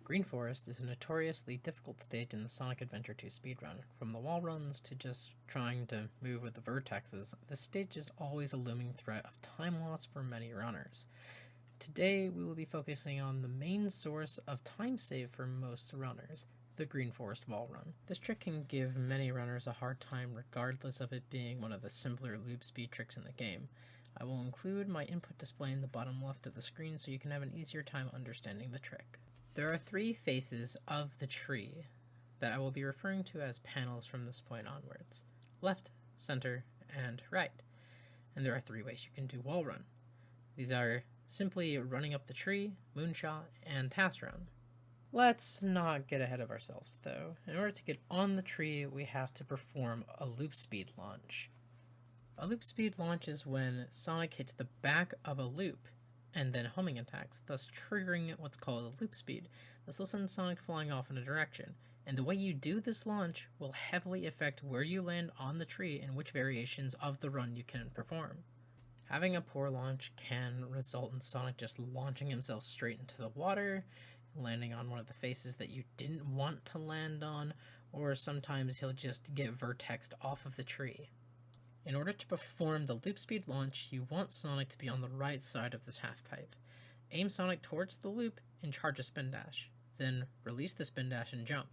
Green Forest is a notoriously difficult stage in the Sonic Adventure 2 speedrun. From the wall runs to just trying to move with the vertexes, this stage is always a looming threat of time loss for many runners. Today, we will be focusing on the main source of time save for most runners, the Green Forest wall run. This trick can give many runners a hard time regardless of it being one of the simpler loop speed tricks in the game. I will include my input display in the bottom left of the screen so you can have an easier time understanding the trick. There are three faces of the tree that I will be referring to as panels from this point onwards: left, center, and right. And there are three ways you can do wall run. These are simply running up the tree, moonshot, and task run. Let's not get ahead of ourselves though. In order to get on the tree, we have to perform a loop speed launch. A loop speed launch is when Sonic hits the back of a loop and then homing attacks, thus triggering what's called a loop speed. This will send Sonic flying off in a direction, and the way you do this launch will heavily affect where you land on the tree and which variations of the run you can perform. Having a poor launch can result in Sonic just launching himself straight into the water, landing on one of the faces that you didn't want to land on, or sometimes he'll just get vertexed off of the tree. In order to perform the loop speed launch, you want Sonic to be on the right side of this half pipe. Aim Sonic towards the loop and charge a spin dash, then release the spin dash and jump.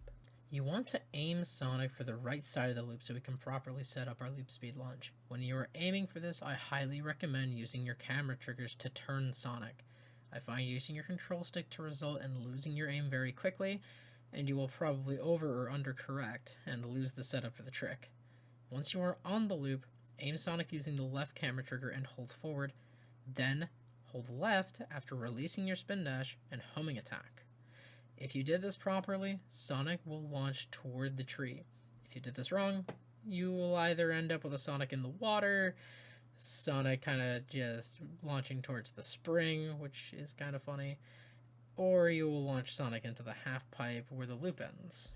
You want to aim Sonic for the right side of the loop so we can properly set up our loop speed launch. When you are aiming for this, I highly recommend using your camera triggers to turn Sonic. I find using your control stick to result in losing your aim very quickly, and you will probably over or under correct and lose the setup for the trick. Once you are on the loop, aim Sonic using the left camera trigger and hold forward, then hold left after releasing your spin dash and homing attack. If you did this properly, Sonic will launch toward the tree. If you did this wrong, you will either end up with a Sonic in the water, Sonic kind of just launching towards the spring, which is kind of funny, or you will launch Sonic into the half pipe where the loop ends.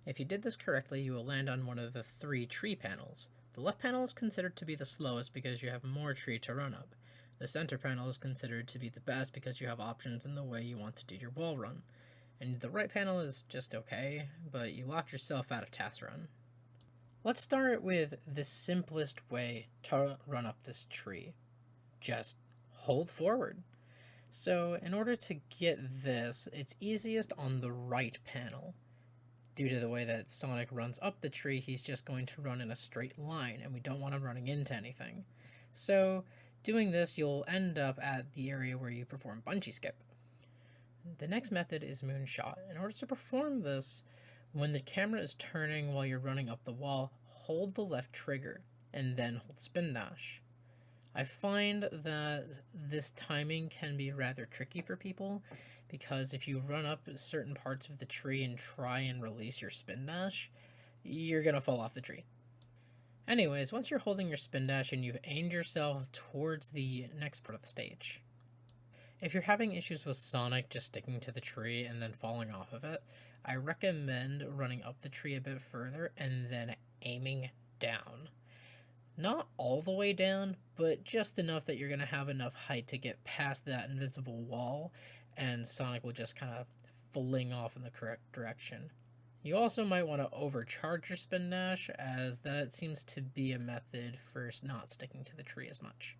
If you did this correctly, you will land on one of the three tree panels. The left panel is considered to be the slowest because you have more tree to run up. The center panel is considered to be the best because you have options in the way you want to do your wall run. And the right panel is just okay, but you locked yourself out of task run. Let's start with the simplest way to run up this tree. Just hold forward. So in order to get this, it's easiest on the right panel. Due to the way that Sonic runs up the tree, he's just going to run in a straight line, and we don't want him running into anything. So, doing this, you'll end up at the area where you perform bungee skip. The next method is moonshot. In order to perform this, when the camera is turning while you're running up the wall, hold the left trigger, and then hold spin dash. I find that this timing can be rather tricky for people, because if you run up certain parts of the tree and try and release your spin dash, you're gonna fall off the tree. Anyways, once you're holding your spin dash and you've aimed yourself towards the next part of the stage, if you're having issues with Sonic just sticking to the tree and then falling off of it, I recommend running up the tree a bit further and then aiming down. Not all the way down, but just enough that you're going to have enough height to get past that invisible wall, and Sonic will just kind of fling off in the correct direction. You also might want to overcharge your spin dash, as that seems to be a method for not sticking to the tree as much.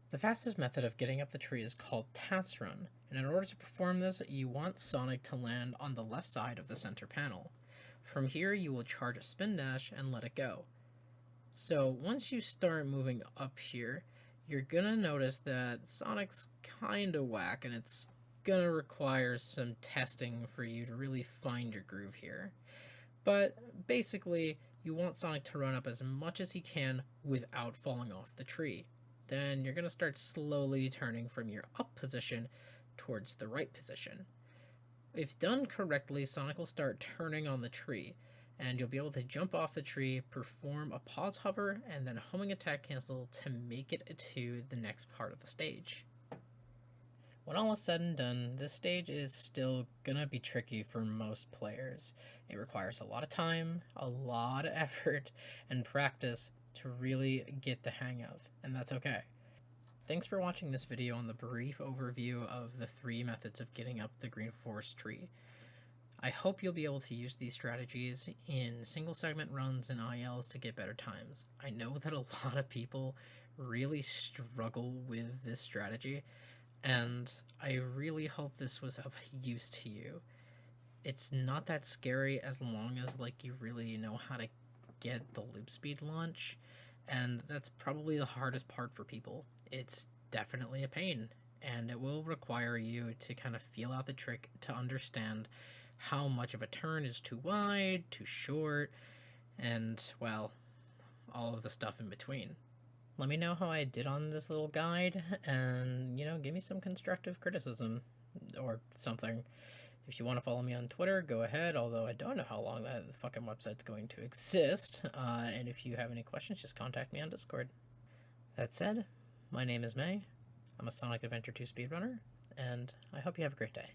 The fastest method of getting up the tree is called task run, and in order to perform this, you want Sonic to land on the left side of the center panel. From here, you will charge a spin dash and let it go. So once you start moving up here, you're gonna notice that Sonic's kinda whack, and it's gonna require some testing for you to really find your groove here. But basically, you want Sonic to run up as much as he can without falling off the tree. Then you're gonna start slowly turning from your up position towards the right position. If done correctly, Sonic will start turning on the tree, and you'll be able to jump off the tree, perform a pause hover, and then homing attack cancel to make it to the next part of the stage. When all is said and done, this stage is still gonna be tricky for most players. It requires a lot of time, a lot of effort, and practice to really get the hang of, and that's okay. Thanks for watching this video on the brief overview of the 3 methods of getting up the Green Forest tree. I hope you'll be able to use these strategies in single segment runs and ILs to get better times. I know that a lot of people really struggle with this strategy, and I really hope this was of use to you. It's not that scary as long as you really know how to get the loop speed launch, and that's probably the hardest part for people. It's definitely a pain, and it will require you to kind of feel out the trick to understand how much of a turn is too wide, too short, and, well, all of the stuff in between. Let me know how I did on this little guide, and, give me some constructive criticism or something. If you want to follow me on Twitter, go ahead, although I don't know how long that fucking website's going to exist. And if you have any questions, just contact me on Discord. That said, my name is May. I'm a Sonic Adventure 2 speedrunner, and I hope you have a great day.